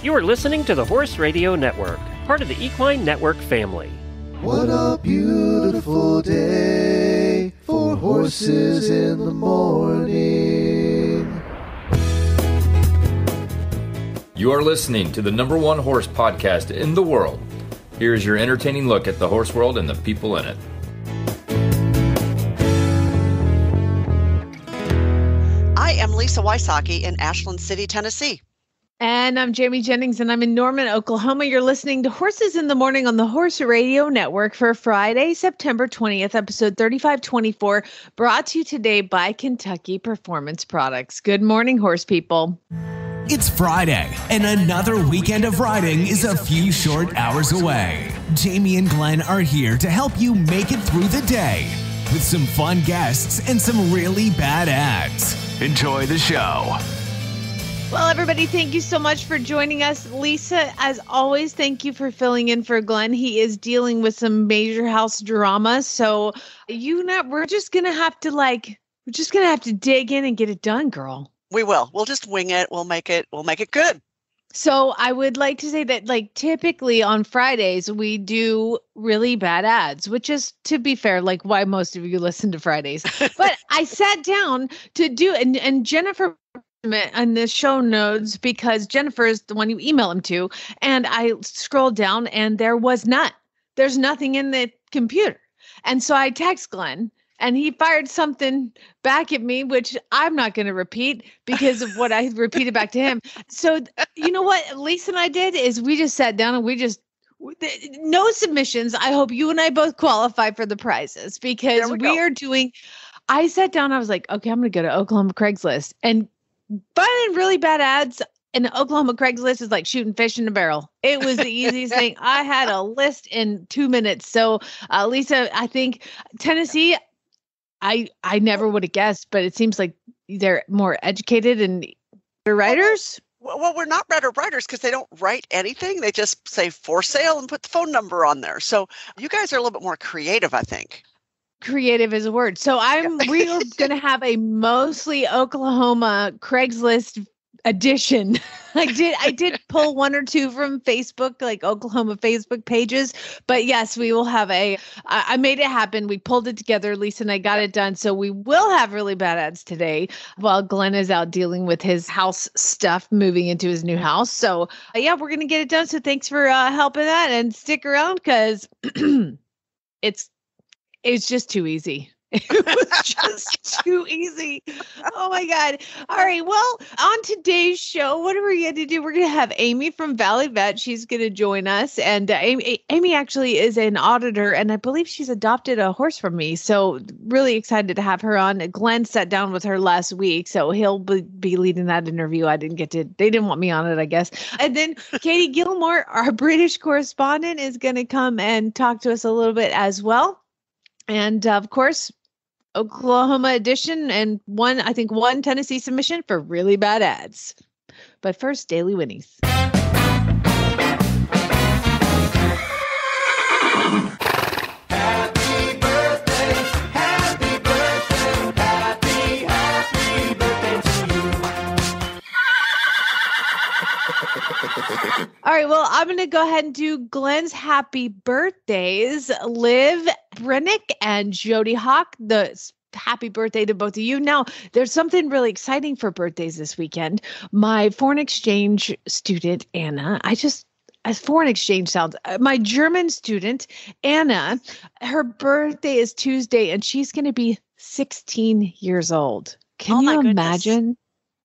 You are listening to the Horse Radio Network, part of the Equine Network family. What a beautiful day for horses in the morning. You are listening to the #1 horse podcast in the world. Here is your entertaining look at the horse world and the people in it. I am Lisa Wysocki in Ashland City, Tennessee. And I'm Jamie Jennings, and I'm in Norman, Oklahoma. You're listening to Horses in the Morning on the Horse Radio Network for Friday, September 20th, episode 3524, brought to you today by Kentucky Performance Products. Good morning, horse people. It's Friday, and another weekend of riding is a few short hours away. Jamie and Glenn are here to help you make it through the day with some fun guests and some really bad ads. Enjoy the show. Well, everybody, thank you so much for joining us. Lisa, as always, thank you for filling in for Glenn. He is dealing with some major house drama. So we're just going to have to dig in and get it done, girl. We will. We'll just wing it. We'll make it good. So I would like to say that, typically on Fridays, we do really bad ads, which is, to be fair, why most of you listen to Fridays. But I sat down to do, and Jennifer and the show notes, because Jennifer is the one you email them to, and I scrolled down and there's nothing in the computer. And so I text Glenn and he fired something back at me, which I'm not going to repeat because of what I repeated back to him. So you know what Lisa and I did is we just sat down and no submissions. I hope you and I both qualify for the prizes because I sat down. I was like, okay, I'm going to go to Oklahoma Craigslist, and finding really bad ads in Oklahoma Craigslist is like shooting fish in a barrel. It was the easiest thing. I had a list in 2 minutes. So, Lisa, I think Tennessee, I never would have guessed, but it seems like they're more educated and they're writers. Well, we're not writers because they don't write anything. They just say for sale and put the phone number on there. So you guys are a little bit more creative, I think. Creative is a word. So we are going to have a mostly Oklahoma Craigslist edition. I did pull one or two from Facebook, Oklahoma Facebook pages, but yes, we will have I made it happen. We pulled it together. Lisa and I got it done. So we will have really bad ads today while Glenn is out dealing with his house stuff, moving into his new house. So we're going to get it done. So thanks for helping that, and stick around because it's just too easy. It was just too easy. Oh my God. All right. Well, on today's show, what are we going to do? We're going to have Aimee from Valley Vet. She's going to join us. And Aimee actually is an auditor, and I believe she's adopted a horse from me. So really excited to have her on. Glenn sat down with her last week, so he'll be leading that interview. They didn't want me on it, I guess. And then Katie Gilmour, our British correspondent, is going to come and talk to us a little bit as well. And of course, Oklahoma edition, and one Tennessee submission for really bad ads. But first, Daily Whinnies. Happy birthday, happy birthday, happy birthday to you. All right, well, I'm going to go ahead and do Glenn's happy birthdays. Liv Brennick and Jody Hawk, the happy birthday to both of you. Now, there's something really exciting for birthdays this weekend. My foreign exchange student, Anna, as foreign exchange sounds, my German student, Anna, her birthday is Tuesday, and she's going to be 16 years old. Can you imagine?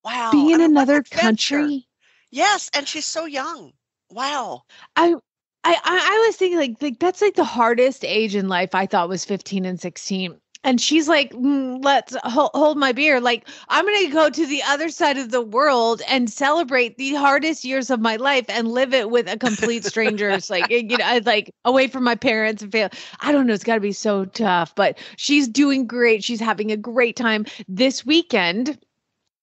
Wow. Being in another country? Yes, and she's so young. Wow. I was thinking that's the hardest age in life. I thought was 15 and 16. And she's like, let's hold my beer. I'm going to go to the other side of the world and celebrate the hardest years of my life and live it with a complete strangers, away from my parents and family. I don't know. It's got to be so tough, but she's doing great. She's having a great time this weekend.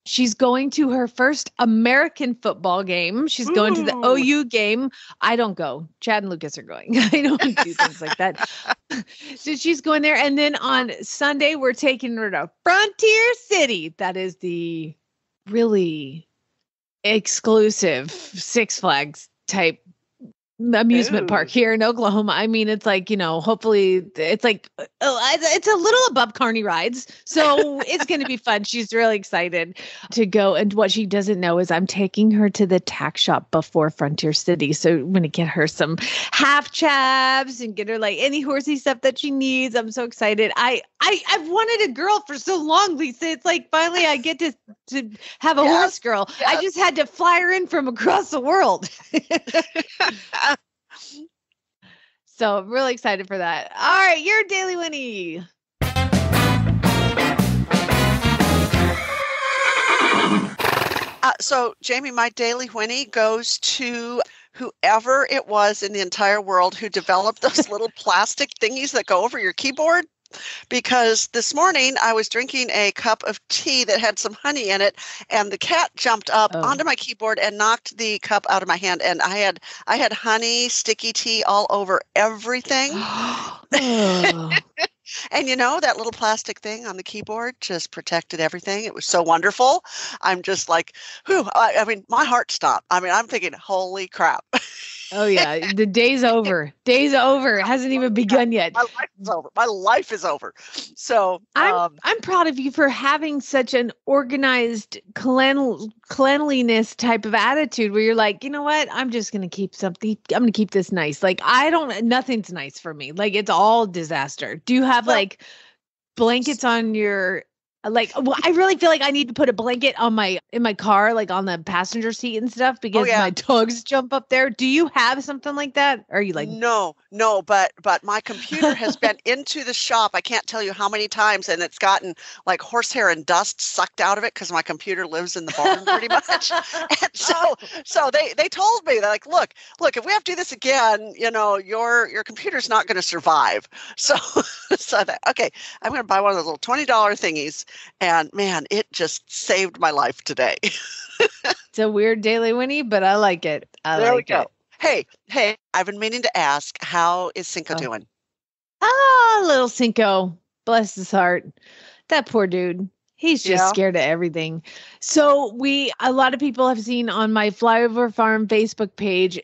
She's going to her first American football game. She's going to the OU game. I don't go. Chad and Lucas are going. I don't do things like that. So she's going there. And then on Sunday, we're taking her to Frontier City. That is the really exclusive Six Flags type amusement park here in Oklahoma. I mean, it's like, hopefully it's like, it's a little above Carney rides. So it's going to be fun. She's really excited to go. And what she doesn't know is I'm taking her to the tack shop before Frontier City. So I'm going to get her some half chabs and get her like any horsey stuff that she needs. I'm so excited. I've wanted a girl for so long, Lisa. It's like, finally I get to have a horse girl. Yes. I just had to fly her in from across the world. So I'm really excited for that. All right, your Daily Whinnie. So, Jamie, my Daily Whinnie goes to whoever it was in the entire world who developed those little plastic thingies that go over your keyboard. Because this morning I was drinking a cup of tea that had some honey in it, and the cat jumped up onto my keyboard and knocked the cup out of my hand. And I had honey, sticky tea all over everything. And that little plastic thing on the keyboard just protected everything. It was so wonderful. I'm just like, whew, I mean, my heart stopped. I mean, I'm thinking, holy crap. Oh yeah, the day's over. Day's over. It hasn't even begun yet. My life is over. My life is over. So I'm proud of you for having such an organized cleanliness type of attitude where you're like, you know what? I'm just going to keep something. I'm going to keep this nice. Like nothing's nice for me. Like it's all disaster. Do you have like blankets on your I really feel like I need to put a blanket in my car, like on the passenger seat and stuff, because my dogs jump up there. Do you have something like that? Or are you like, no, but my computer has been into the shop. I can't tell you how many times, and it's gotten like horsehair and dust sucked out of it because my computer lives in the barn pretty much. And so they told me, they're like, look, if we have to do this again, your computer's not going to survive. So I thought, okay, I'm going to buy one of those little $20 thingies. And man, it just saved my life today. It's a weird Daily Whinnie, but I like it. There we go. Hey, I've been meaning to ask, how is Cinco doing? Little Cinco, bless his heart. That poor dude. He's just scared of everything. So a lot of people have seen on my Flyover Farm Facebook page,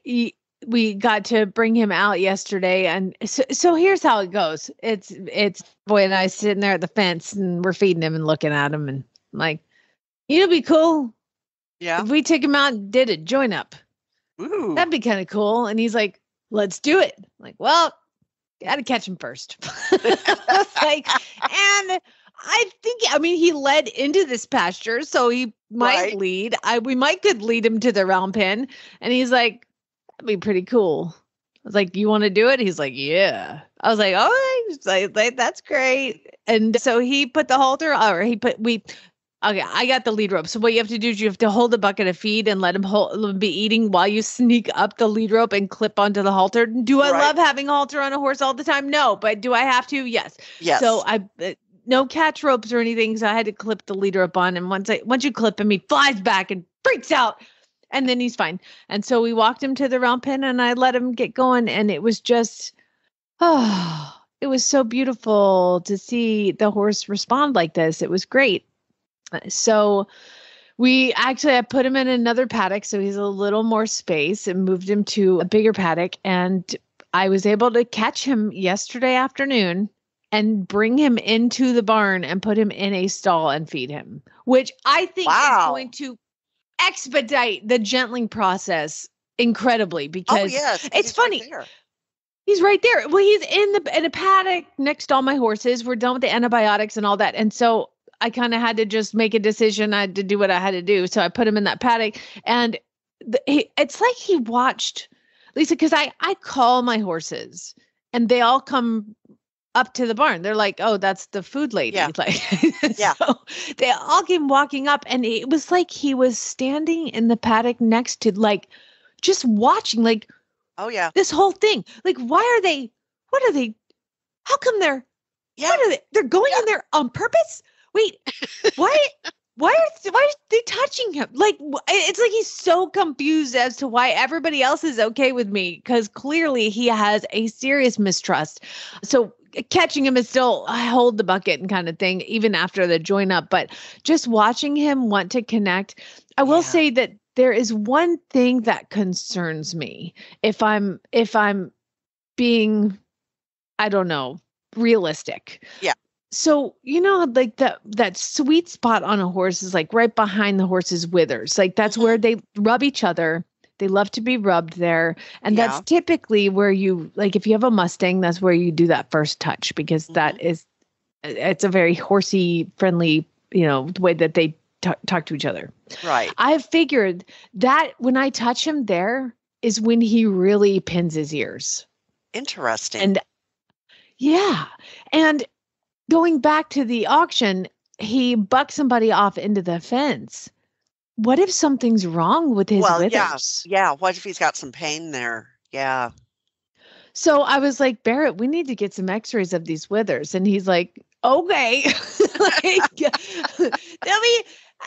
we got to bring him out yesterday. And so here's how it goes. It's boy and I sitting there at the fence and we're feeding him and looking at him. And I'm like, it'd be cool. Yeah. If we took him out and did a join up. Ooh. That'd be kind of cool. And he's like, let's do it. I'm like, well, gotta catch him first. I was like, and I think, he led into this pasture, so he might lead. We could lead him to the round pen. And he's like, that'd be pretty cool. I was like, you want to do it? He's like, yeah. I was like, all right. Like, that's great. And so he put the halter, okay, I got the lead rope. So what you have to do is you have to hold a bucket of feed and let him be eating while you sneak up the lead rope and clip onto the halter. Do I love having halter on a horse all the time? No, but do I have to? Yes. So no catch ropes or anything. So I had to clip the lead rope on. And once you clip him, he flies back and freaks out. And then he's fine. And so we walked him to the round pen and I let him get going. And it was just, it was so beautiful to see the horse respond like this. It was great. So I put him in another paddock. So he's a little more space and moved him to a bigger paddock. And I was able to catch him yesterday afternoon and bring him into the barn and put him in a stall and feed him, which I think is going to expedite the gentling process incredibly, because it's funny. He's right there. Well, he's in a paddock next to all my horses. We're done with the antibiotics and all that. And so I kind of had to just make a decision. I had to do what I had to do. So I put him in that paddock, and it's like he watched Lisa, because I call my horses and they all come up to the barn. They're like, oh, that's the food lady. Yeah. So they all came walking up, and it was like he was standing in the paddock next to, like, just watching, like, this whole thing. Like, what are they, how come they're going in there on purpose? Wait, why are they touching him? Like, it's like he's so confused as to why everybody else is okay with me, because clearly he has a serious mistrust. So catching him is still, I hold the bucket and kind of thing, even after the join up, but just watching him want to connect. I will say that there is one thing that concerns me if I'm being, I don't know, realistic. Yeah. So, like that sweet spot on a horse is like right behind the horse's withers. Like that's where they rub each other. They love to be rubbed there. And that's typically where you, like if you have a Mustang, that's where you do that first touch, because it's a very horsey friendly, way that they talk to each other. Right. I've figured that when I touch him there is when he really pins his ears. Interesting. And yeah. And going back to the auction, he bucked somebody off into the fence. What if something's wrong with his withers? Yeah. What if he's got some pain there? Yeah. So I was like, Barrett, we need to get some x-rays of these withers. And he's like, okay.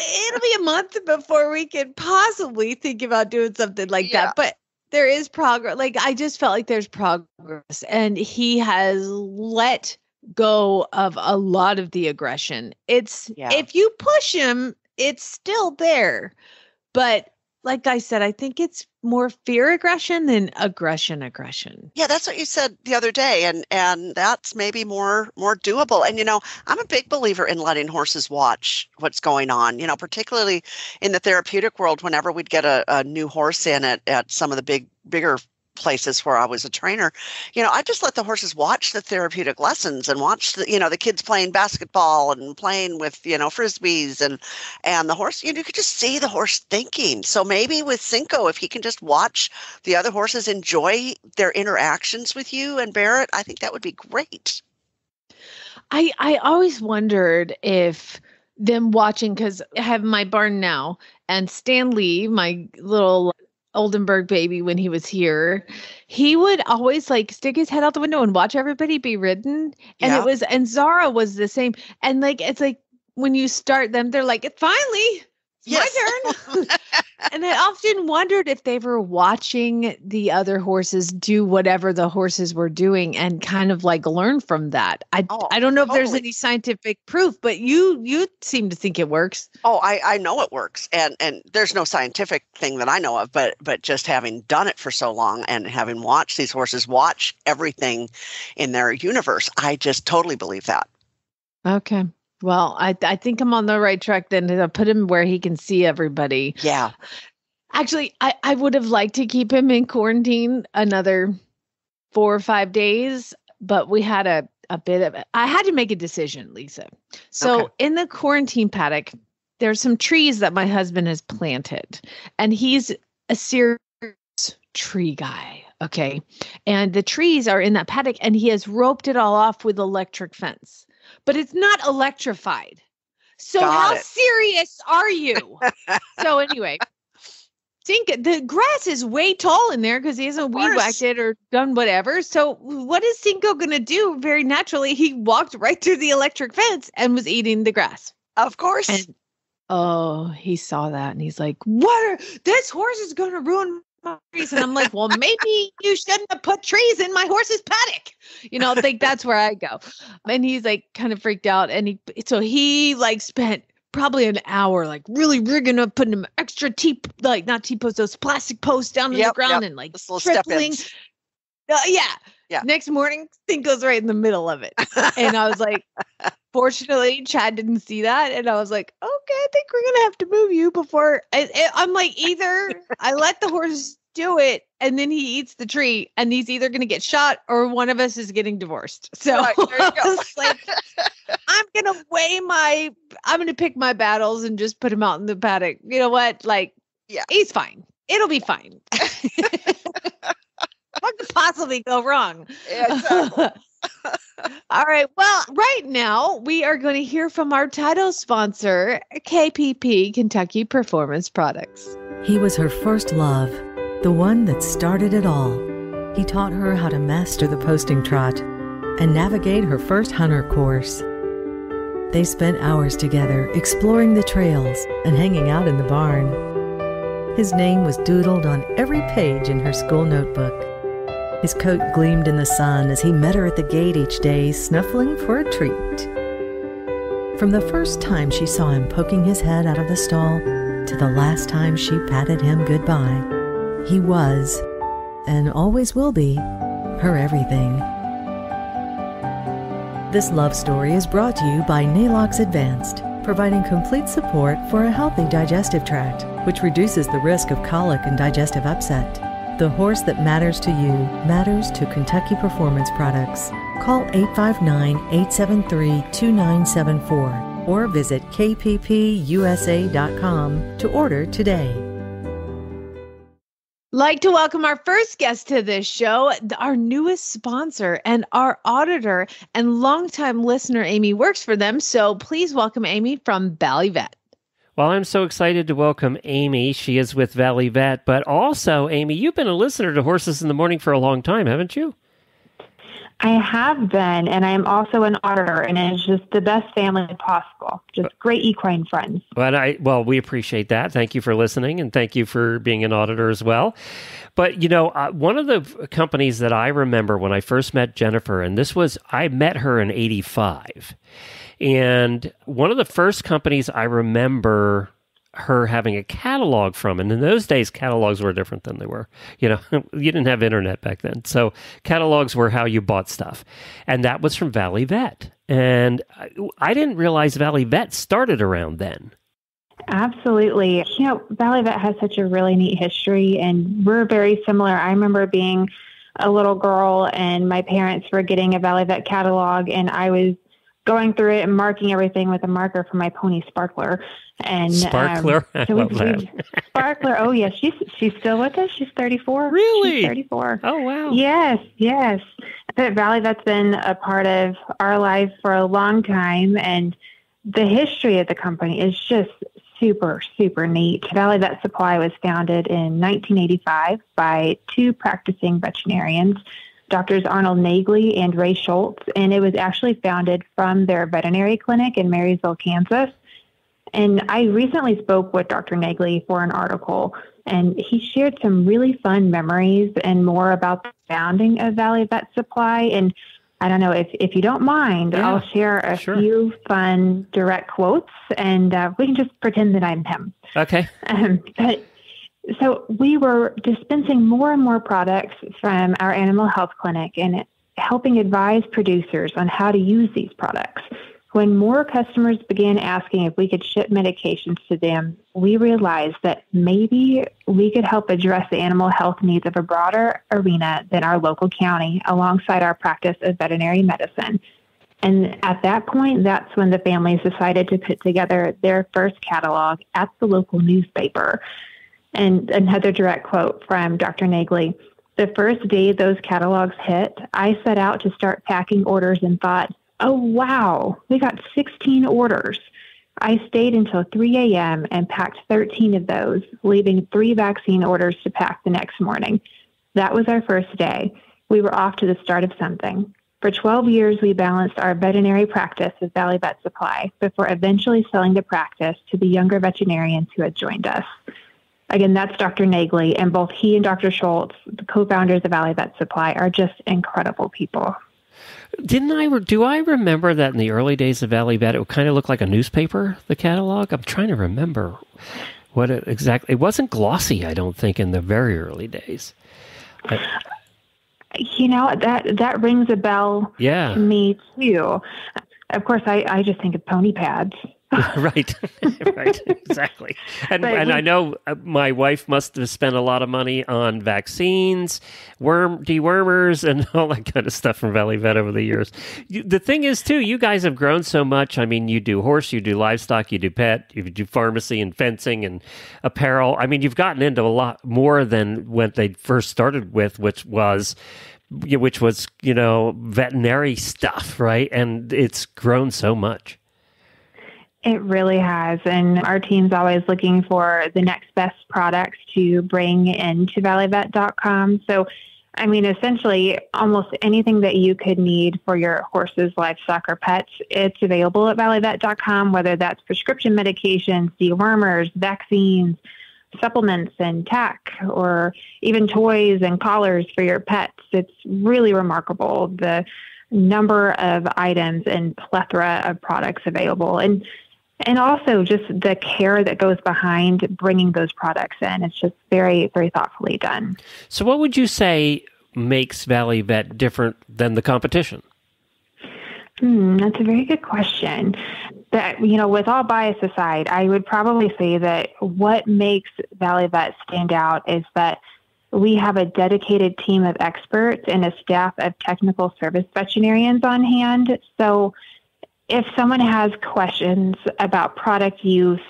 It'll be a month before we can possibly think about doing something like that. But there is progress. Like, I just felt like there's progress. And he has let go of a lot of the aggression. If you push him, it's still there. But like I said, I think it's more fear aggression than aggression. Yeah, that's what you said the other day, and that's maybe more doable. And I'm a big believer in letting horses watch what's going on. Particularly in the therapeutic world. Whenever we'd get a new horse in at some of the bigger places where I was a trainer, I just let the horses watch the therapeutic lessons and watch the kids playing basketball and playing with frisbees and the horse. You could just see the horse thinking. So maybe with Cinco, if he can just watch the other horses enjoy their interactions with you and Barrett, I think that would be great. I always wondered if them watching, because I have my barn now, and Stan Lee, my little Oldenburg baby, when he was here, he would always like stick his head out the window and watch everybody be ridden. And and Zara was the same. And it's like when you start them, they're like, finally, my turn. And I often wondered if they were watching the other horses do whatever the horses were doing and kind of like learn from that. I don't know if there's any scientific proof, but you seem to think it works. Oh, I know it works. And there's no scientific thing that I know of, but just having done it for so long and having watched these horses watch everything in their universe, I just totally believe that. Okay. Well, I think I'm on the right track then to put him where he can see everybody. Yeah. Actually, I would have liked to keep him in quarantine another 4 or 5 days, but we had a bit of I had to make a decision, Lisa. So in the quarantine paddock, there's some trees that my husband has planted, and he's a serious tree guy. Okay. And the trees are in that paddock, and he has roped it all off with electric fence. But it's not electrified. So how serious are you? So anyway, the grass is way tall in there because he hasn't weed whacked it or done whatever. So what is Cinco going to do? Very naturally, he walked right through the electric fence and was eating the grass. Of course. And he saw that and he's like, this horse is going to ruin my trees. And I'm like, well, maybe you shouldn't have put trees in my horse's paddock. Like that's where I go. And he's like kind of freaked out. And he like spent probably an hour, like really rigging up, putting them extra not T-posts, those plastic posts down in the ground and like tripling. Yeah. Next morning, Cinco's right in the middle of it. And I was like, fortunately, Chad didn't see that. And I was like, okay, I think we're going to have to move you before. I'm like, either I let the horse do it and then he eats the tree and he's either going to get shot or one of us is getting divorced. So right, there you go. I was like, I'm going to pick my battles and just put him out in the paddock. You know what? Like, he's fine. It'll be fine. What could possibly go wrong? Yeah, exactly. All right. Well, right now we are going to hear from our title sponsor, KPP, Kentucky Performance Products. He was her first love, the one that started it all. He taught her how to master the posting trot and navigate her first hunter course. They spent hours together exploring the trails and hanging out in the barn. His name was doodled on every page in her school notebook. His coat gleamed in the sun as he met her at the gate each day, snuffling for a treat. From the first time she saw him poking his head out of the stall, to the last time she patted him goodbye. He was, and always will be, her everything. This love story is brought to you by Nalox Advanced, providing complete support for a healthy digestive tract, which reduces the risk of colic and digestive upset. The horse that matters to you matters to Kentucky Performance Products. Call 859-873-2974 or visit kppusa.com to order today. Like to welcome our first guest to this show, our newest sponsor and our auditor and longtime listener, Aimee, works for them. So please welcome Aimee from Valley Vet. Well, I'm so excited to welcome Aimee. She is with Valley Vet, but also, Aimee, you've been a listener to Horses in the Morning for a long time, haven't you? I have been, and I am also an auditor, and it's just the best family possible. Just great equine friends. Well, we appreciate that. Thank you for listening, and thank you for being an auditor as well. But, one of the companies that I remember when I first met Jennifer, and I met her in 85. And one of the first companies I remember her having a catalog from, and in those days, catalogs were different than they were. You didn't have internet back then. So catalogs were how you bought stuff. And that was from Valley Vet. And I didn't realize Valley Vet started around then. Absolutely. Valley Vet has such a really neat history, and we're very similar. I remember being a little girl, and my parents were getting a Valley Vet catalog, and I was going through it and marking everything with a marker for my pony Sparkler. And Sparkler? Sparkler. Oh, yes. She's still with us. She's 34. Really? She's 34. Oh, wow. Yes. But Valley Vet's been a part of our life for a long time, and the history of the company is just super, super neat. Valley Vet Supply was founded in 1985 by two practicing veterinarians, Doctors Arnold Nagley and Ray Schultz, and it was actually founded from their veterinary clinic in Marysville, Kansas. And I recently spoke with Dr. Nagley for an article, and he shared some really fun memories and more about the founding of Valley Vet Supply. And I don't know, if you don't mind, I'll share a few fun direct quotes, and we can just pretend that I'm him. Okay. So we were dispensing more and more products from our animal health clinic and helping advise producers on how to use these products. When more customers began asking if we could ship medications to them, we realized that maybe we could help address the animal health needs of a broader arena than our local county alongside our practice of veterinary medicine. And at that point, that's when the families decided to put together their first catalog at the local newspaper. And another direct quote from Dr. Nagley: "The first day those catalogs hit, I set out to start packing orders and thought, oh, wow, we got 16 orders. I stayed until 3 a.m. and packed 13 of those, leaving 3 vaccine orders to pack the next morning. That was our first day. We were off to the start of something. For 12 years, we balanced our veterinary practice with Valley Vet Supply before eventually selling the practice to the younger veterinarians who had joined us." Again, that's Dr. Nagley, and both he and Dr. Schultz, the co-founders of Valley Vet Supply, are just incredible people. Do I remember that in the early days of Valley Vet, it would kind of look like a newspaper, the catalog? I'm trying to remember what it exactly. It wasn't glossy, I don't think, in the very early days. That rings a bell to me, too. Of course, I just think of pony pads. Right, exactly. And I know my wife must have spent a lot of money on vaccines, worm dewormers, and all that kind of stuff from Valley Vet over the years. The thing is, too, you guys have grown so much. I mean, you do horse, you do livestock, you do pet, you do pharmacy and fencing and apparel. I mean, you've gotten into a lot more than what they first started with, which was veterinary stuff, right? And it's grown so much. It really has. And our team's always looking for the next best products to bring into valleyvet.com. So, I mean, essentially, almost anything that you could need for your horses, livestock, or pets, it's available at valleyvet.com, whether that's prescription medications, dewormers, vaccines, supplements, and tack, or even toys and collars for your pets. It's really remarkable, the number of items and plethora of products available. And And also just the care that goes behind bringing those products in. It's just very, very thoughtfully done. So what would you say makes Valley Vet different than the competition? That's a very good question. That, with all bias aside, I would probably say that what makes Valley Vet stand out is that we have a dedicated team of experts and a staff of technical service veterinarians on hand. So if someone has questions about product use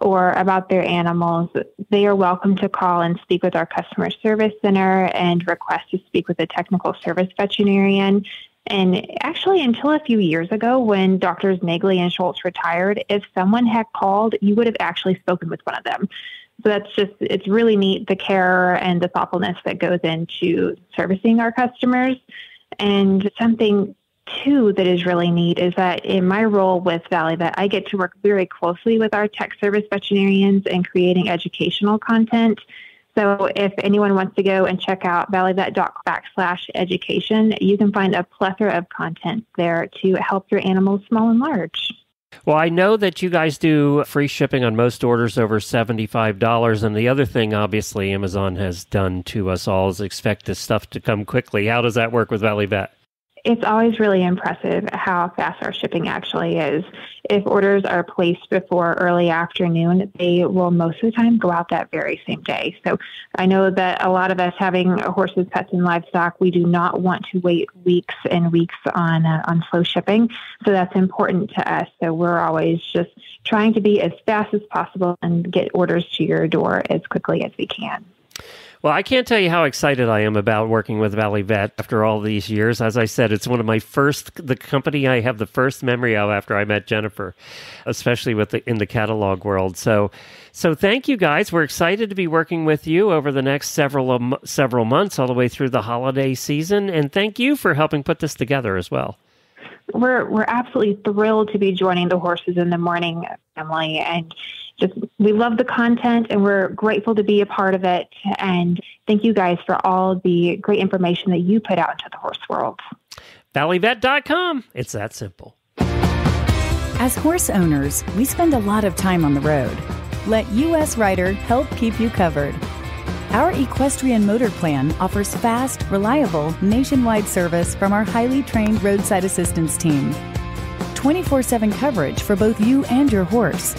or about their animals, they are welcome to call and speak with our customer service center and request to speak with a technical service veterinarian. And actually, until a few years ago, when Doctors Nagley and Schultz retired, if someone had called, you would have actually spoken with one of them. So it's really neat, the care and the thoughtfulness that goes into servicing our customers. And something, too, that is really neat is that in my role with Valley Vet, I get to work very closely with our tech service veterinarians in creating educational content. So if anyone wants to go and check out valleyvet.com/education, you can find a plethora of content there to help your animals small and large. Well, I know that you guys do free shipping on most orders over $75. And the other thing, obviously, Amazon has done to us all is expect this stuff to come quickly. How does that work with Valley Vet? It's always really impressive how fast our shipping actually is. If orders are placed before early afternoon, they will most of the time go out that very same day. So I know that a lot of us having horses, pets, and livestock, we do not want to wait weeks and weeks on slow shipping. So that's important to us. So we're always just trying to be as fast as possible and get orders to your door as quickly as we can. Well, I can't tell you how excited I am about working with Valley Vet after all these years. As I said, it's one of the company I have the first memory of after I met Jennifer, especially in the catalog world. So thank you guys. We're excited to be working with you over the next several months, all the way through the holiday season. And thank you for helping put this together as well. We're absolutely thrilled to be joining the Horses in the Morning family, and we love the content, and we're grateful to be a part of it. And thank you guys for all the great information that you put out into the horse world. Valleyvet.com. It's that simple. As horse owners, we spend a lot of time on the road. Let US Rider help keep you covered. Our equestrian motor plan offers fast, reliable, nationwide service from our highly trained roadside assistance team. 24/7 coverage for both you and your horse.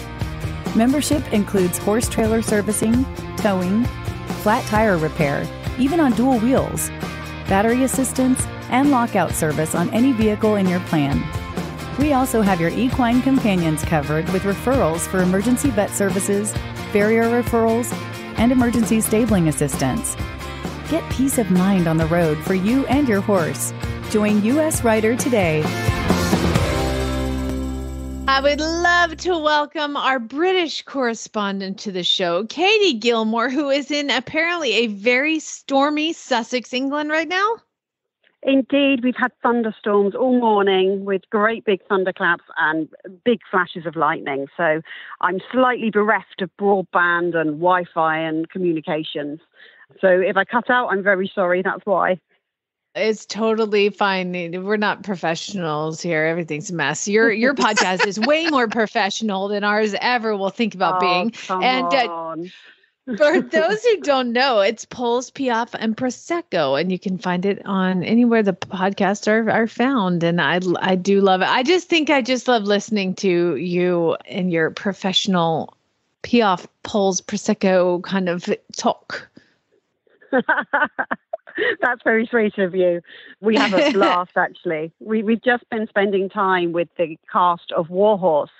Membership includes horse trailer servicing, towing, flat tire repair, even on dual wheels, battery assistance, and lockout service on any vehicle in your plan. We also have your equine companions covered with referrals for emergency vet services, farrier referrals, and emergency stabling assistance. Get peace of mind on the road for you and your horse. Join US Rider today. I would love to welcome our British correspondent to the show, Katie Gilmore, who is in apparently a very stormy Sussex, England right now. Indeed, we've had thunderstorms all morning with great big thunderclaps and big flashes of lightning. So I'm slightly bereft of broadband and Wi-Fi and communications. So if I cut out, I'm very sorry. That's why. It's totally fine. We're not professionals here. Everything's a mess. Your podcast is way more professional than ours ever will think about being. Come on. For those who don't know, it's Poles, Piaf, and Prosecco, and you can find it on anywhere the podcasts are found. And I do love it. I just love listening to you and your professional Piaf, Poles, Prosecco kind of talk. That's very sweet of you. We have a blast, actually. We've just been spending time with the cast of Warhorse,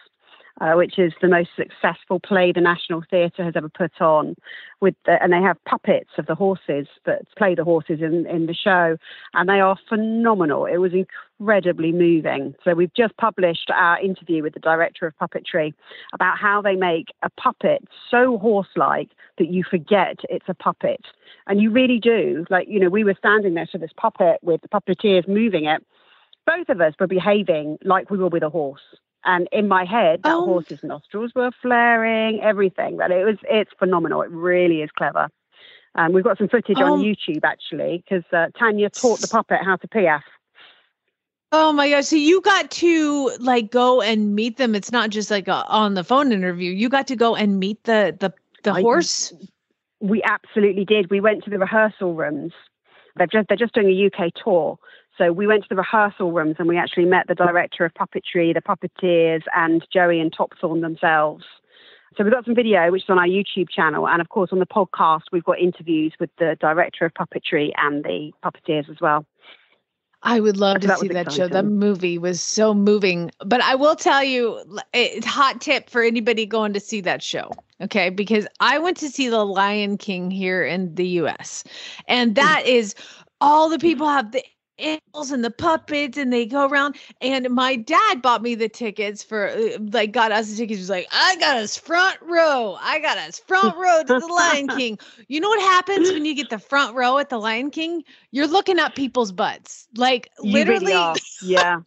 which is the most successful play the National Theatre has ever put on. And they have puppets of the horses that play the horses in the show, and they are phenomenal. It was incredibly moving. So we've just published our interview with the director of puppetry about how they make a puppet so horse-like that you forget it's a puppet. And you really do. Like, we were standing there to this puppet with the puppeteers moving it. Both of us were behaving like we were with a horse. And in my head, that horse's nostrils were flaring, everything. But it's phenomenal. It really is clever. We've got some footage on YouTube, actually, because Tanya taught the puppet how to piaf. Oh my gosh. So you got to like go and meet them. It's not just like on the phone interview. You got to go and meet the horse. We absolutely did. We went to the rehearsal rooms. They're just doing a UK tour. So we went to the rehearsal rooms and we actually met the director of puppetry, the puppeteers, and Joey and Topthorn themselves. So we've got some video, which is on our YouTube channel. And of course, on the podcast, we've got interviews with the director of puppetry and the puppeteers as well. I would love to see that show. The movie was so moving. But I will tell you, it's hot tip for anybody going to see that show. Okay. Because I went to see The Lion King here in the US. And that is all the people have the animals and the puppets and they go around. And my dad bought me the tickets for got us the tickets. He was like, I got us front row. To the Lion King. You know what happens when you get the front row at the Lion King? You're looking at people's butts. Like literally. Really yeah.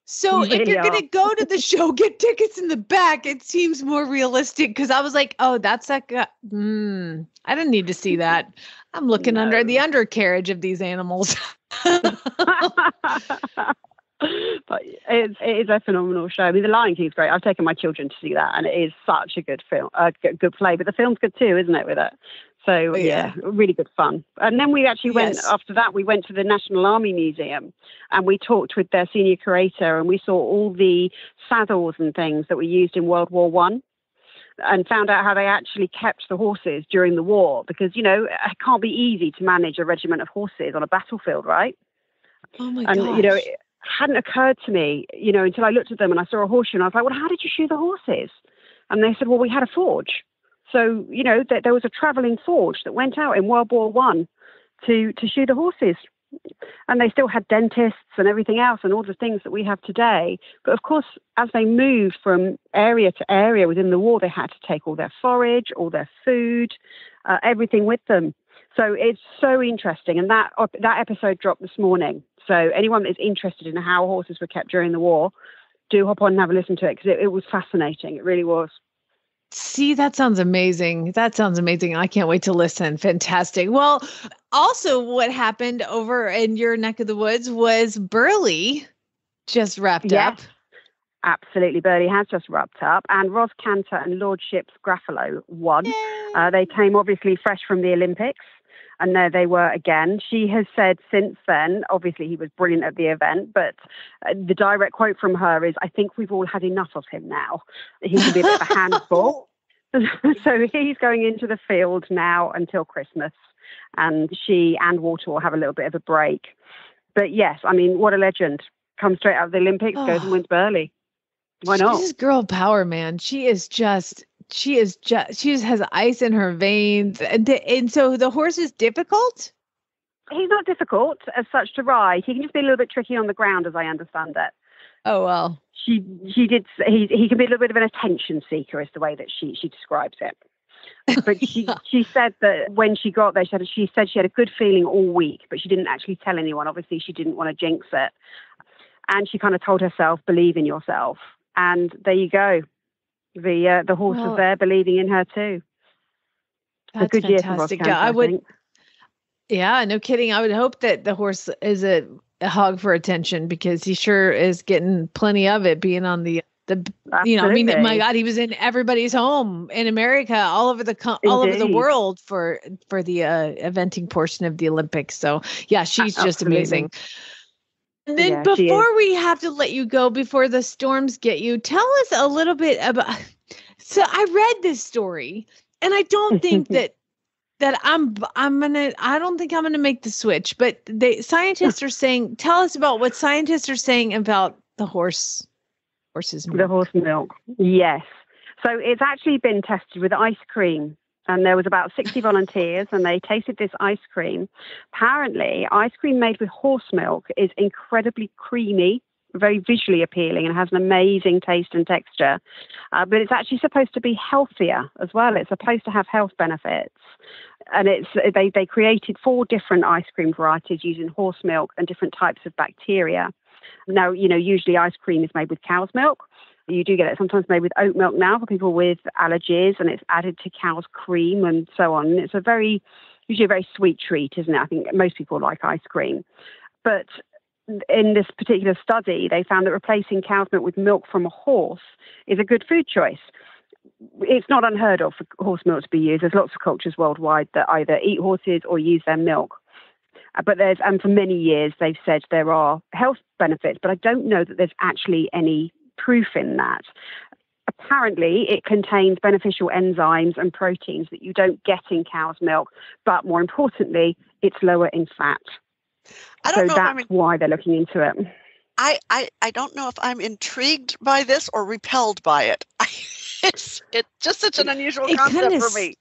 So if you're going to go to the show, get tickets in the back. It seems more realistic because I was like, oh, that's like, I didn't need to see that. I'm looking under the undercarriage of these animals. But it is a phenomenal show. I mean, The Lion King is great. I've taken my children to see that, and it is such a good film, good play. But the film's good too, isn't it? With it, so yeah, really good fun. And then we actually went after that. We went to the National Army Museum, and we talked with their senior curator, and we saw all the saddles and things that were used in World War I. And found out how they actually kept the horses during the war, because, you know, it can't be easy to manage a regiment of horses on a battlefield, right? Oh my gosh. And, you know, it hadn't occurred to me, you know, until I looked at them and I saw a horseshoe and I was like, well, how did you shoe the horses? And they said, well, we had a forge. So, you know, there was a traveling forge that went out in World War I to shoe the horses. And they still had dentists and everything else and all the things that we have today. But of course, as they moved from area to area within the war, they had to take all their forage, all their food, everything with them. So it's so interesting. And that episode dropped this morning. So anyone that is interested in how horses were kept during the war, do hop on and have a listen to it, because it was fascinating. It really was. See, that sounds amazing. I can't wait to listen. Fantastic. Well, also what happened over in your neck of the woods was Burley just wrapped up. Absolutely. Burley has just wrapped up. And Ros Cantor and Lordship's Graffalo won. They came obviously fresh from the Olympics. And there they were again. She has said since then, obviously he was brilliant at the event, but the direct quote from her is, I think we've all had enough of him now. He can be a bit of a handful. So he's going into the field now until Christmas. And she and Walter will have a little bit of a break. But yes, I mean, what a legend. Comes straight out of the Olympics, goes and wins Burley. Why not? She's girl power, man. She just has ice in her veins. And so the horse is difficult? He's not difficult as such to ride. He can just be a little bit tricky on the ground, as I understand it. Oh, well. He can be a little bit of an attention seeker, is the way that she describes it. But she said that when she got there, she said she had a good feeling all week, but she didn't actually tell anyone. Obviously, she didn't want to jinx it. And she kind of told herself, believe in yourself. And there you go. The horse was there believing in her too. That's a good fantastic. Year for Ros Cantor, yeah, no kidding. I would hope that the horse is a hog for attention, because he sure is getting plenty of it being on the you know, I mean, my God, he was in everybody's home in America, all over the world for the eventing portion of the Olympics. So yeah, she's just amazing. And then before we have to let you go, before the storms get you, tell us a little bit about. So I read this story, and I don't think that I don't think I'm gonna make the switch. But scientists are saying, tell us about what scientists are saying about the horse's milk. The horse milk, yes. So it's actually been tested with ice cream. And there was about 60 volunteers, and they tasted this ice cream. Apparently, ice cream made with horse milk is incredibly creamy, very visually appealing, and has an amazing taste and texture. But it's actually supposed to be healthier as well. It's supposed to have health benefits. And they created 4 different ice cream varieties using horse milk and different types of bacteria. Now, you know, usually ice cream is made with cow's milk. You do get it sometimes made with oat milk now for people with allergies, and it's added to cow's cream and so on. And it's usually a very sweet treat, isn't it? I think most people like ice cream. But in this particular study, they found that replacing cow's milk with milk from a horse is a good food choice. It's not unheard of for horse milk to be used. There's lots of cultures worldwide that either eat horses or use their milk. And for many years, they've said there are health benefits, but I don't know that there's actually any proof in that. Apparently, it contains beneficial enzymes and proteins that you don't get in cow's milk, but more importantly, it's lower in fat. So that's why they're looking into it. I don't know if I'm intrigued by this or repelled by it. It's just such an unusual concept for me.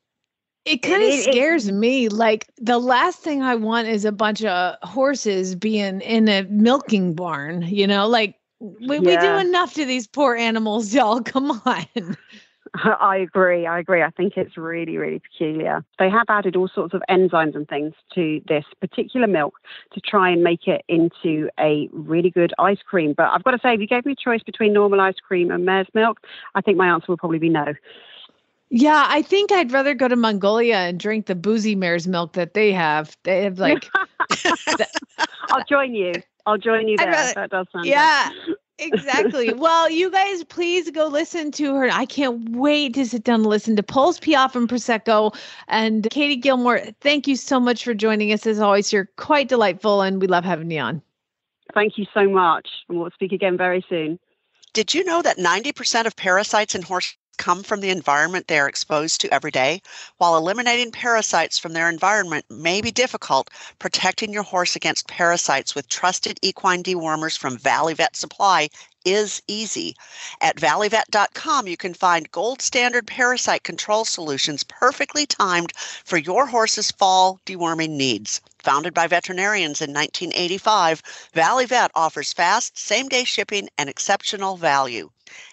It kind of scares me. Like, the last thing I want is a bunch of horses being in a milking barn, like we do enough to these poor animals, y'all. Come on. I agree. I think it's really, really peculiar. They have added all sorts of enzymes and things to this particular milk to try and make it into a really good ice cream. But I've got to say, if you gave me a choice between normal ice cream and mare's milk, I think my answer would probably be no. Yeah, I think I'd rather go to Mongolia and drink the boozy mare's milk that they have. They have like... I'll join you there. That does sound good. Exactly. Well, you guys, please go listen to her. I can't wait to sit down and listen to Pulse Piaf and Prosecco. And Katie Gilmore, thank you so much for joining us. As always, you're quite delightful, and we love having you on. Thank you so much. And we'll speak again very soon. Did you know that 90% of parasites in horses come from the environment they are exposed to every day? While eliminating parasites from their environment may be difficult, protecting your horse against parasites with trusted equine dewormers from Valley Vet Supply is easy. At valleyvet.com, you can find gold standard parasite control solutions perfectly timed for your horse's fall deworming needs. Founded by veterinarians in 1985, Valley Vet offers fast, same-day shipping and exceptional value.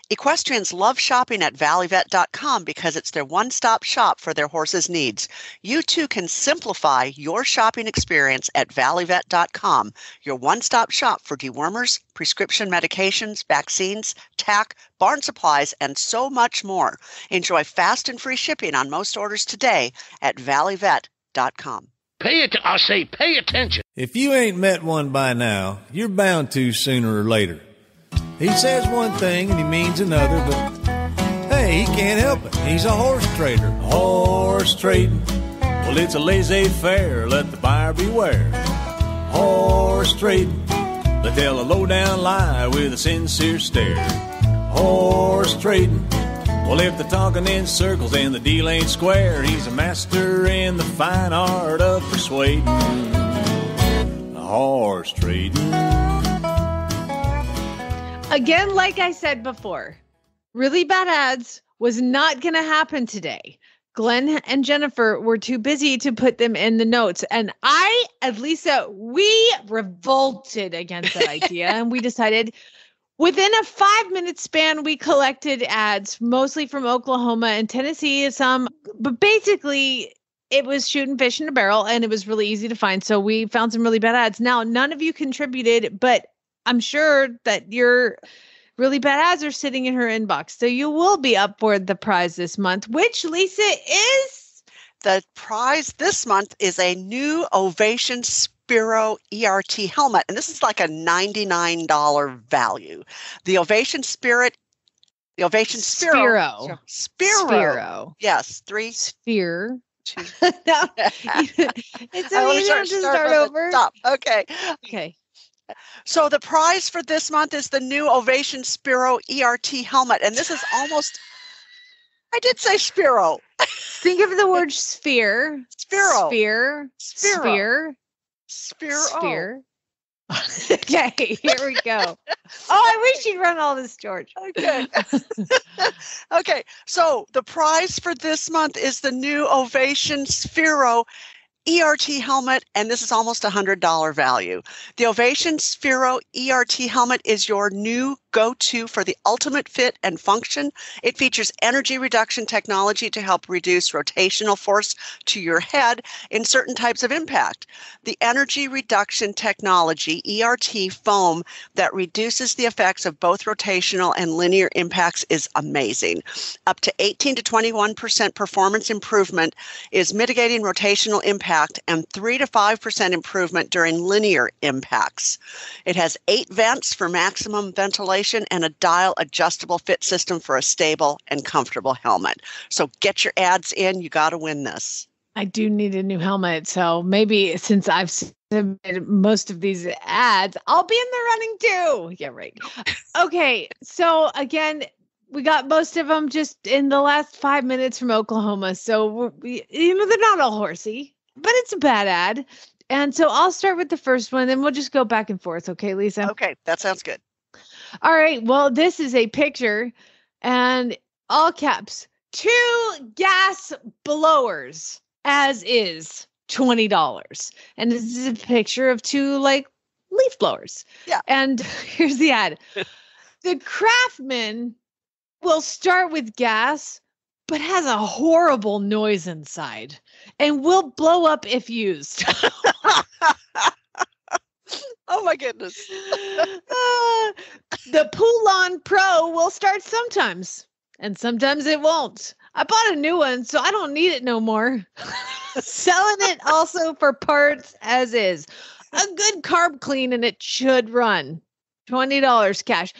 Equestrians love shopping at valleyvet.com because it's their one-stop shop for their horses' needs. You too can simplify your shopping experience at valleyvet.com, your one-stop shop for dewormers, prescription medications, vaccines, tack, barn supplies, and so much more. Enjoy fast and free shipping on most orders today at valleyvet.com. Pay attention. If you ain't met one by now, you're bound to sooner or later. He says one thing and he means another, but hey, he can't help it. He's a horse trader. Horse trading. Well, it's a laissez-faire. Let the buyer beware. Horse trading. They tell a low-down lie with a sincere stare. Horse trading. Well, if they're talking in circles and the deal ain't square, he's a master in the fine art of persuading. Horse trading. Again, like I said before, Really Bad Ads was not going to happen today. Glenn and Jennifer were too busy to put them in the notes. And Lisa, we revolted against that idea. And we decided within a 5-minute span, we collected ads, mostly from Oklahoma and Tennessee, but basically it was shooting fish in a barrel and it was really easy to find. So we found some really bad ads. Now, none of you contributed, but I'm sure that your really bad ads are sitting in her inbox. So you will be up for the prize this month, which, Lisa, is? The prize this month is a new Ovation Spiro ERT helmet. And this is like a $99 value. The Ovation Spiro. Yes, 3. Sphere. Two. No, it's amazing to start over. Stop. Okay. Okay. So the prize for this month is the new Ovation Spiro ERT helmet. And this is almost, I did say Spiro. Think of the word sphere. Spiro. Sphere. Spiro. Sphere. Sphere. Okay, here we go. Oh, I wish you'd run all this, George. Okay. Okay, so the prize for this month is the new Ovation Spiro ERT helmet, and this is almost $100 value. The Ovation Spiro ERT helmet is your new go-to for the ultimate fit and function. It features energy reduction technology to help reduce rotational force to your head in certain types of impact. The energy reduction technology, ERT foam, that reduces the effects of both rotational and linear impacts is amazing. Up to 18 to 21% performance improvement is mitigating rotational impact and 3 to 5% improvement during linear impacts. It has 8 vents for maximum ventilation and a dial adjustable fit system for a stable and comfortable helmet. So get your ads in. You got to win this. I do need a new helmet. So maybe since I've submitted most of these ads, I'll be in the running too. Yeah, right. Okay. So again, we got most of them just in the last 5 minutes from Oklahoma. So, they're not all horsey, but it's a bad ad. And so I'll start with the first one, then we'll just go back and forth. Okay, Lisa? Okay, that sounds good. All right. Well, this is a picture and all caps, 2 gas blowers as is $20. And this is a picture of 2 like leaf blowers. Yeah. And here's the ad. The Craftsman will start with gas, but has a horrible noise inside and will blow up if used. Oh my goodness. The Poulon Pro will start sometimes, and sometimes it won't. I bought a new one, so I don't need it no more. Selling it also for parts as is. A good carb clean and it should run. $20 cash.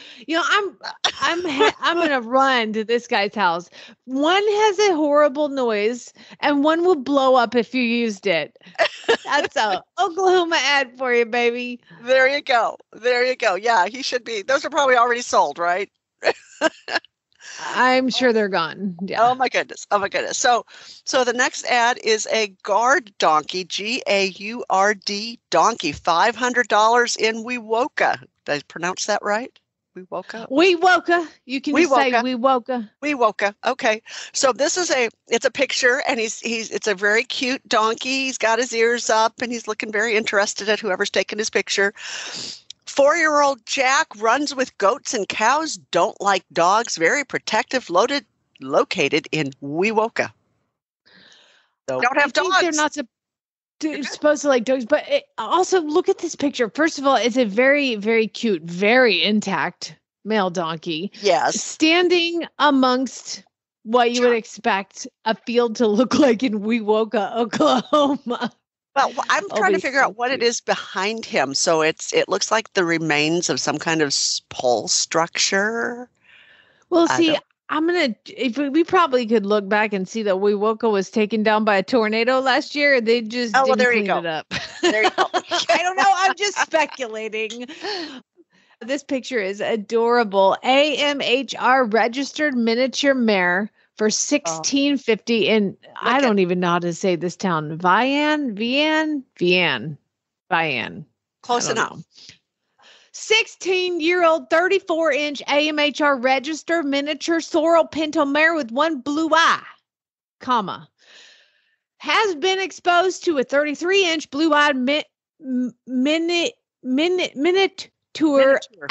I'm gonna run to this guy's house. One has a horrible noise, and one will blow up if you used it. That's a Oklahoma ad for you, baby. There you go. There you go. Yeah, he should be. Those are probably already sold, right? I'm sure they're gone. Yeah. Oh my goodness. Oh my goodness. So the next ad is a guard donkey, GAURD donkey, $500 in Wewoka. Did I pronounce that right? Wewoka? Wewoka. You can just say Wewoka. Wewoka. Okay. So this is it's a picture, and it's a very cute donkey. He's got his ears up and he's looking very interested at whoever's taking his picture. 4-year-old Jack runs with goats and cows, don't like dogs, very protective, located in Wewoka. So don't have dogs. They're not supposed to like dogs, but also look at this picture. First of all, it's a very, very cute, very intact male donkey. Yes. Standing amongst what you would expect a field to look like in Wewoka, Oklahoma. Well, I'm trying to figure out what it is behind him. So it looks like the remains of some kind of pole structure. Well, see, we probably could look back and see that Wewoka was taken down by a tornado last year. They just didn't clean it up. There you go. I don't know. I'm just speculating. This picture is adorable. AMHR registered miniature mare for $16.50 in I don't even know how to say this town. Vian. Close enough. 16-year-old 34-inch AMHR registered miniature sorrel pinto mare with one blue eye, has been exposed to a 33-inch blue-eyed miniature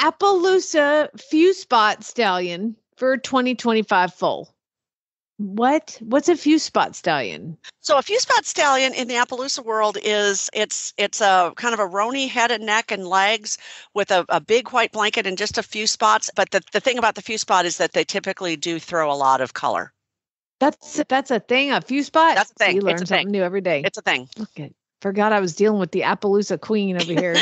Appaloosa few spot stallion for 2025 foal. What's a few spot stallion? So a few spot stallion in the Appaloosa world is it's a kind of a rony head and neck and legs with a big white blanket and just a few spots. But the thing about the few spot is that they typically do throw a lot of color. That's a thing, a few spot? That's a thing. You learn something new every day. It's a thing. Okay. Forgot I was dealing with the Appaloosa queen over here.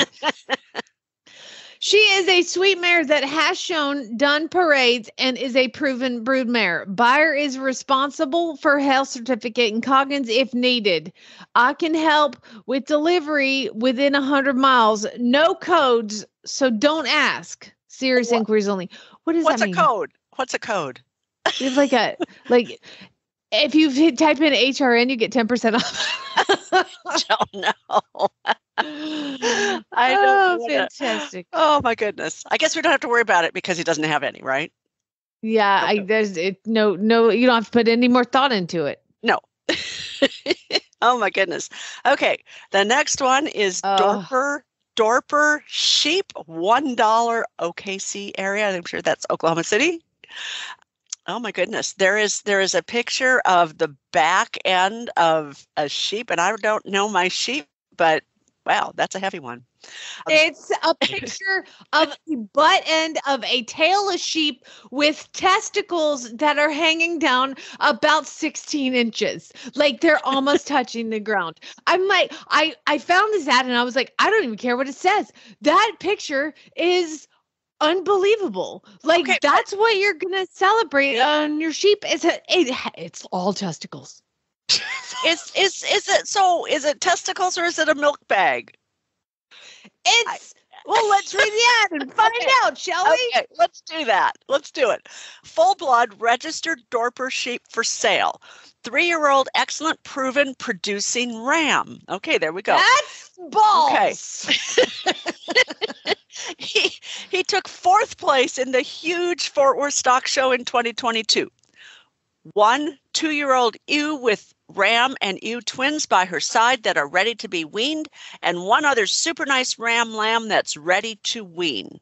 She is a sweet mare that has done parades and is a proven brood mare. Buyer is responsible for health certificate and Coggins if needed. I can help with delivery within 100 miles. No codes, so don't ask. Serious inquiries only. What does that mean? What's a code? It's like if you type in HRN, you get 10% off. Don't know. I don't know. Fantastic. Oh my goodness. I guess we don't have to worry about it because he doesn't have any, right? Yeah, no, you don't have to put any more thought into it. No. Oh my goodness. Okay. The next one is Dorper Dorper sheep, $1 OKC area. I'm sure that's Oklahoma City. Oh my goodness. There is a picture of the back end of a sheep, and I don't know my sheep, but wow, that's a heavy one. It's a picture of the butt end of a tailless sheep with testicles that are hanging down about 16 inches. Like they're almost touching the ground. I'm like, I found this ad and I was like, I don't even care what it says. That picture is unbelievable. Like that's what you're gonna celebrate on your sheep. It's all testicles. Is it testicles or is it a milk bag? Well, let's read the ad and find out, shall we? Okay, let's do that. Let's do it. Full blood registered Dorper sheep for sale. 3-year-old, excellent, proven producing ram. Okay, there we go. That's balls. Okay. He took 4th place in the huge Fort Worth Stock Show in 2022. 1 2-year-old ewe with ram and ewe twins by her side that are ready to be weaned, and 1 other super nice ram lamb that's ready to wean.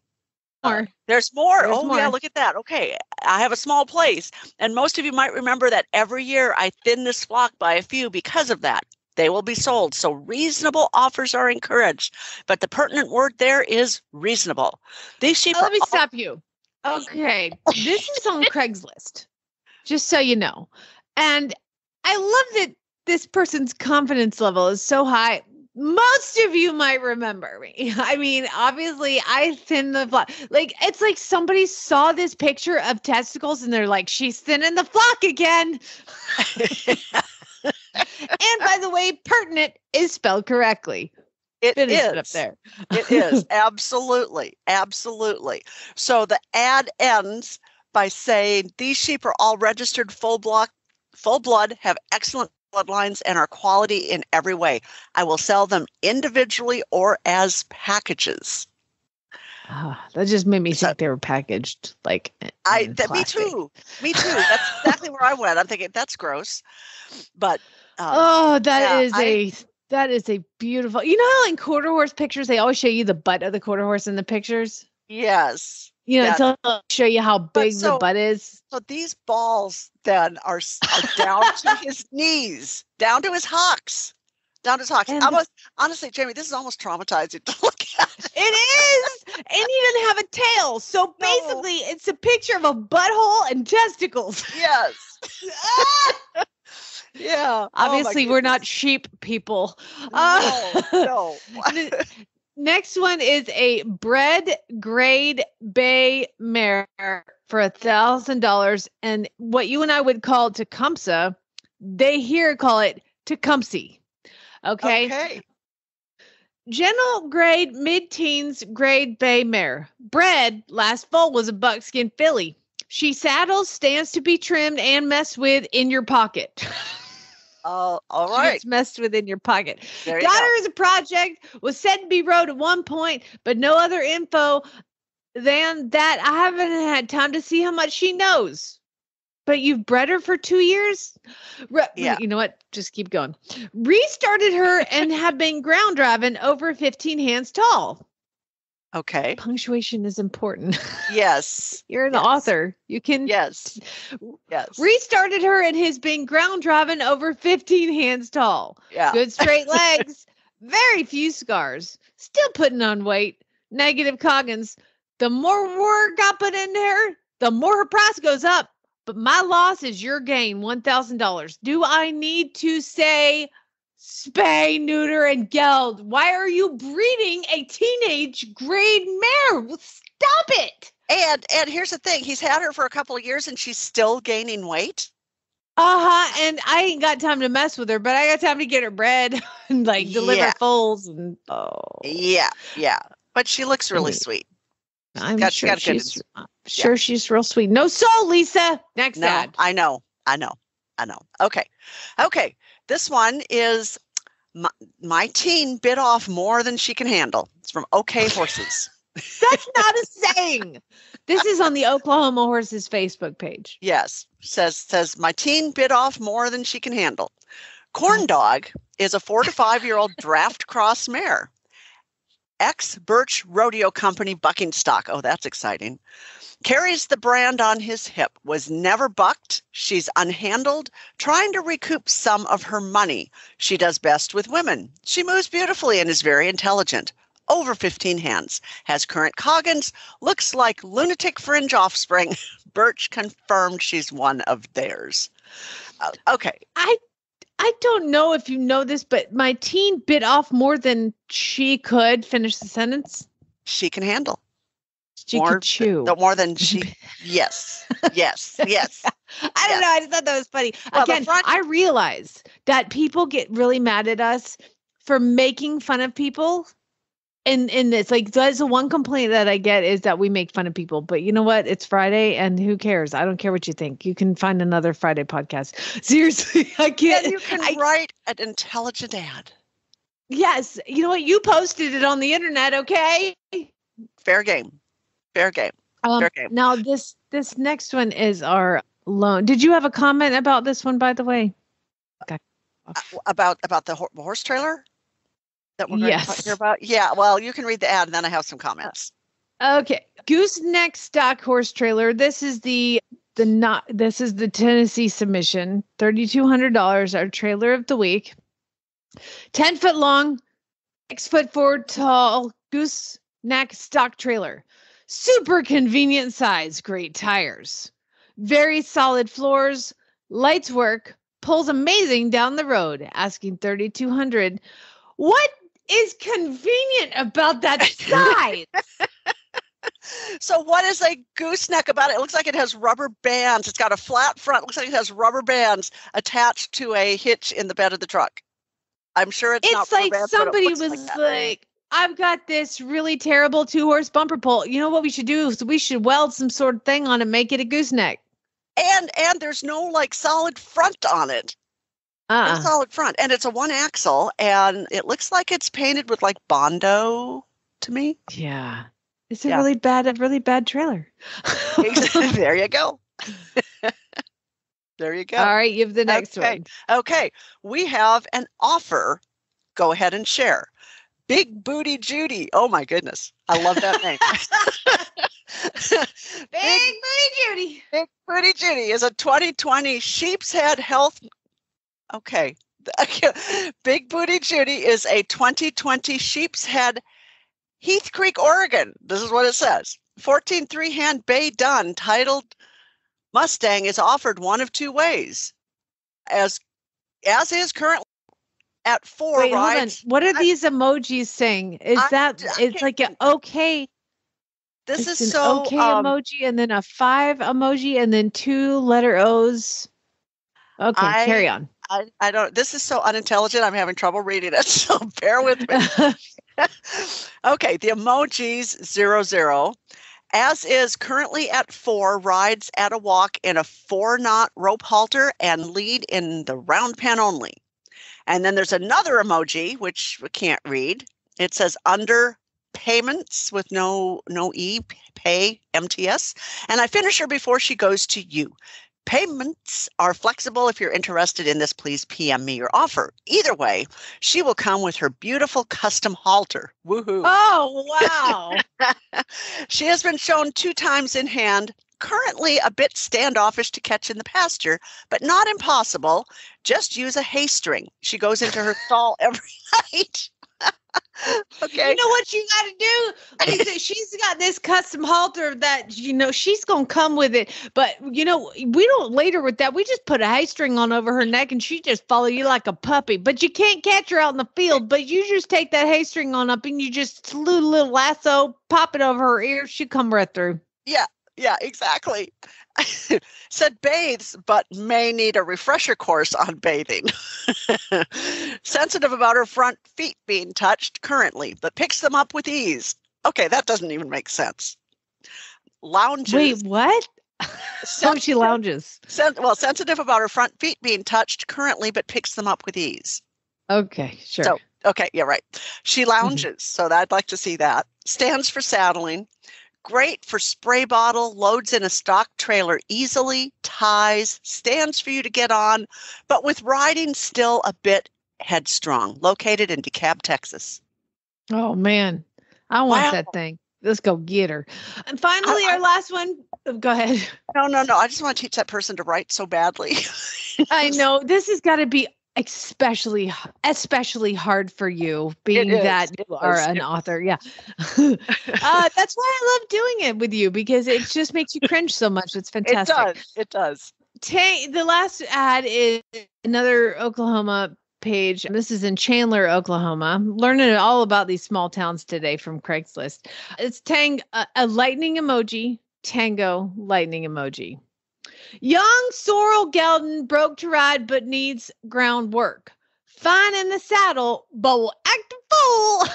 There's more. Yeah, look at that. Okay, I have a small place, and most of you might remember that every year I thin this flock by a few because of that. They will be sold, so reasonable offers are encouraged, but the pertinent word there is reasonable. These sheep Let me stop you. Okay, this is on Craigslist, just so you know. And I love that this person's confidence level is so high. Most of you might remember me. I mean, obviously, I thin the flock. Like, it's like somebody saw this picture of testicles and they're like, she's thinning the flock again. And by the way, pertinent is spelled correctly. It is is up there. It is. Absolutely. Absolutely. So the ad ends by saying these sheep are all registered full blood, have excellent bloodlines, and are quality in every way. I will sell them individually or as packages. That just made me think they were packaged like me too. That's exactly where I went. I'm thinking that's gross, but that is a beautiful. You know how in quarter horse pictures they always show you the butt of the quarter horse in the pictures. Yes. You know, to show you how big the butt is. So these balls then are down to his knees, down to his hocks. Honestly, Jamie, this is almost traumatizing to look at. It is. And he doesn't have a tail. So basically, it's a picture of a butthole and testicles. Yes. Yeah. Obviously, we're not sheep people. No. Next one is a bred grade bay mare for $1,000. And what you and I would call Tecumseh, they here call it Tecumseh. Okay. General grade, mid-teens grade bay mare. Bred last fall was a buckskin filly. She saddles, stands to be trimmed and messed with in your pocket. All right. It's messed with in your pocket. There you Got go. her as a project, was said to be rode at one point, but no other info than that. I haven't had time to see how much she knows. But you've bred her for 2 years? Yeah. You know what? Just keep going. Restarted her and have been ground driving over 15 hands tall. Okay. Punctuation is important. Yes. You're an author. You can. Yes. Restarted her and has been ground driving over 15 hands tall. Yeah. Good straight legs. Very few scars. Still putting on weight. Negative Coggins. The more work I put into her, the more her price goes up. But my loss is your gain, $1,000. Do I need to say spay, neuter, and geld? Why are you breeding a teenage grade mare? Stop it. And here's the thing. He's had her for a couple of years and she's still gaining weight. And I ain't got time to mess with her, but I got time to get her bred and deliver foals and Yeah. But she looks really sweet. I'm sure she's real sweet. No soul, Lisa. Next ad. I know. Okay. This one is my teen bit off more than she can handle. It's from OK Horses. That's not a saying. This is on the Oklahoma Horses Facebook page. Yes. Says my teen bit off more than she can handle. Corn Dog is a 4 to 5 year old draft cross mare. ex-Birch Rodeo Company bucking stock. Oh, that's exciting. Carries the brand on his hip, was never bucked. She's unhandled, trying to recoup some of her money. She does best with women. She moves beautifully and is very intelligent. Over 15 hands. Has current coggins. Looks like lunatic fringe offspring. Birch confirmed she's one of theirs. Okay. I don't know if you know this, but my teen bit off more than she could finish the sentence. She can handle. She could chew. More than she. Yes. Yes. Yes. I don't know. I just thought that was funny. Well, Again, I realize that people get really mad at us for making fun of people. In this, like, that's the one complaint that I get is that we make fun of people. But you know what? It's Friday, and who cares? I don't care what you think. You can find another Friday podcast. Seriously, I can't. And you can write an intelligent ad. Yes. You know what? You posted it on the internet, okay? Fair game. Fair game. Fair game. Now, this next one is our loan. Did you have a comment about this one, by the way? Okay. About the horse trailer? That we're going to hear about? Yeah, well, you can read the ad and then I have some comments. Okay. Gooseneck stock horse trailer. This is the Tennessee submission. $3,200, our trailer of the week. 10 foot long, 6 foot 4 tall gooseneck stock trailer. Super convenient size, great tires. Very solid floors, lights work, pulls amazing down the road, asking $3,200. What is convenient about that size? So what is a gooseneck about it? It looks like it has rubber bands. It's got a flat front. It looks like it has rubber bands attached to a hitch in the bed of the truck. I'm sure it's not like bands, somebody was like, I've got this really terrible 2-horse bumper pull. You know what we should do? Is we should weld some sort of thing on it, make it a gooseneck. And there's no like solid front on it. A solid front, and it's a 1-axle, and it looks like it's painted with like Bondo to me. Yeah, it's a really bad trailer. There you go. There you go. All right, you have the next one. Okay, we have an offer. Go ahead and share. Big Booty Judy. Oh my goodness, I love that name. Big Booty Judy. Big Booty Judy is a 2020 Sheep's Head Health. Okay. Big Booty Judy is a 2020 Sheep's Head, Heath Creek, Oregon. This is what it says. 14 3-hand bay done titled Mustang is offered one of two ways. As is currently at 4 Wait, rides. hold on. What are these emojis saying? It's like an okay. This it's is an so okay emoji and then a 5 emoji and then 2 letter O's. Okay, carry on. I don't, this is so unintelligent. I'm having trouble reading it. So bear with me. Okay. The emojis 00, as is currently at 4, rides at a walk in a 4-knot rope halter and lead in the round pen only. And then there's another emoji, which we can't read. It says under payments with no E, pay, MTS. And I finish her before she goes to you. Payments are flexible. If you're interested in this, please PM me your offer. Either way, she will come with her beautiful custom halter. Woohoo. Oh, wow. She has been shown 2 times in hand, currently a bit standoffish to catch in the pasture, but not impossible. Just use a hay string. She goes into her stall every night. Okay. You know what you got to do, Lisa? She's got this custom halter that, she's going to come with it. But, we don't later with that. We just put a hay string on over her neck and she just follow you like a puppy. But you can't catch her out in the field. But you just take that hay string on up and you just slew a little lasso, pop it over her ear. She'll come right through. Yeah, exactly. Said bathes, but may need a refresher course on bathing. Sensitive about her front feet being touched currently, but picks them up with ease. Okay, that doesn't even make sense. Lounges. Wait, what? She lounges. Sensitive about her front feet being touched currently, but picks them up with ease. Okay, sure. So, okay, yeah, right. She lounges, so I'd like to see that. Stands for saddling. Great for spray bottle, loads in a stock trailer easily, ties, stands for you to get on, but with riding still a bit headstrong. Located in DeKalb, Texas. Oh, man. I want Wow. that thing. Let's go get her. And finally, our last one. Go ahead. No. I just want to teach that person to write so badly. I know this has got to be especially hard for you, being that you are an author. Yeah. That's why I love doing it with you, because it just makes you cringe so much. It's fantastic. It does. The last ad is another Oklahoma page. This is in Chandler, Oklahoma. I'm learning all about these small towns today from Craigslist. It's a lightning emoji, tango lightning emoji. Young Sorrel Geldon broke to ride but needs groundwork. Fine in the saddle, but will act a fool.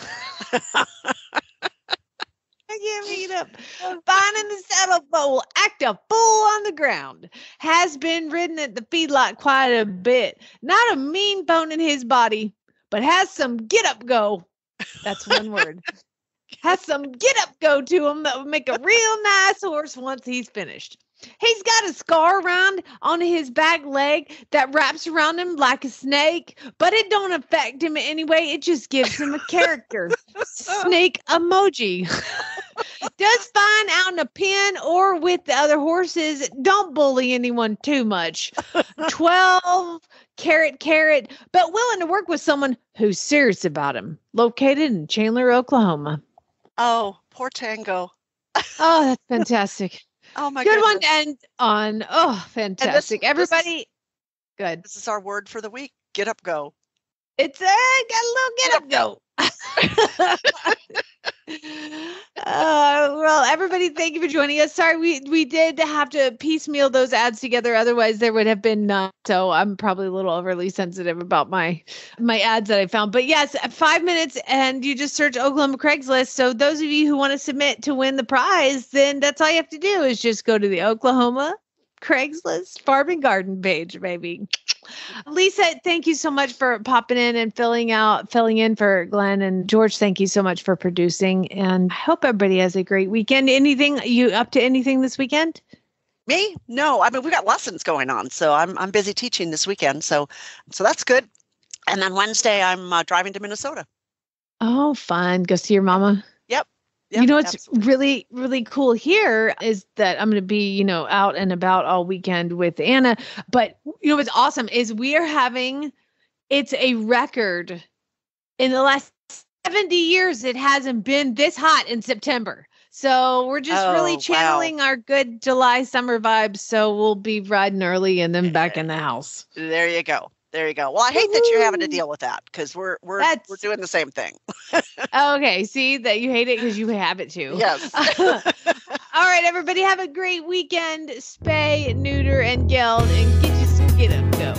I can't make it up. Fine in the saddle, but will act a fool on the ground. Has been ridden at the feedlot quite a bit. Not a mean bone in his body, but has some get up go. That's one word. Has some get up go to him that would make a real nice horse once he's finished. He's got a scar around on his back leg that wraps around him like a snake, but it don't affect him anyway. It just gives him a character. Snake emoji. Does fine out in a pen or with the other horses. Don't bully anyone too much. 12 carat, but willing to work with someone who's serious about him. Located in Chandler, Oklahoma. Oh, poor Tango. Oh, that's fantastic. Oh my good goodness. one to end on. Oh, fantastic. Everybody, good. This is our word for the week. Get up, go. It's got a little get up, go. Well, everybody, thank you for joining us. Sorry, we did have to piecemeal those ads together. Otherwise, there would have been none. So I'm probably a little overly sensitive about my ads that I found. But yes, 5 minutes, and you just search Oklahoma Craigslist. So those of you who want to submit to win the prize, then that's all you have to do is just go to the Oklahoma Craigslist Farm and Garden page, baby. Lisa, thank you so much for popping in and filling in for Glenn, and George. Thank you so much for producing, and I hope everybody has a great weekend. You up to anything this weekend? Me? No. I mean, we've got lessons going on, so I'm busy teaching this weekend. So that's good. And then Wednesday, I'm driving to Minnesota. Oh, fun. Go see your mama. Yep. You know what's really, really cool here is that I'm going to be, out and about all weekend with Anna. But what's awesome is it's a record in the last 70 years. It hasn't been this hot in September. So we're just really channeling our good July summer vibes. So we'll be riding early and then back in the house. There you go. Well, I hate that you're having to deal with that, because we're doing the same thing. Okay. See that you hate it because you have it too. Yes. All right, everybody, have a great weekend. Spay, neuter, and geld, and get up, go.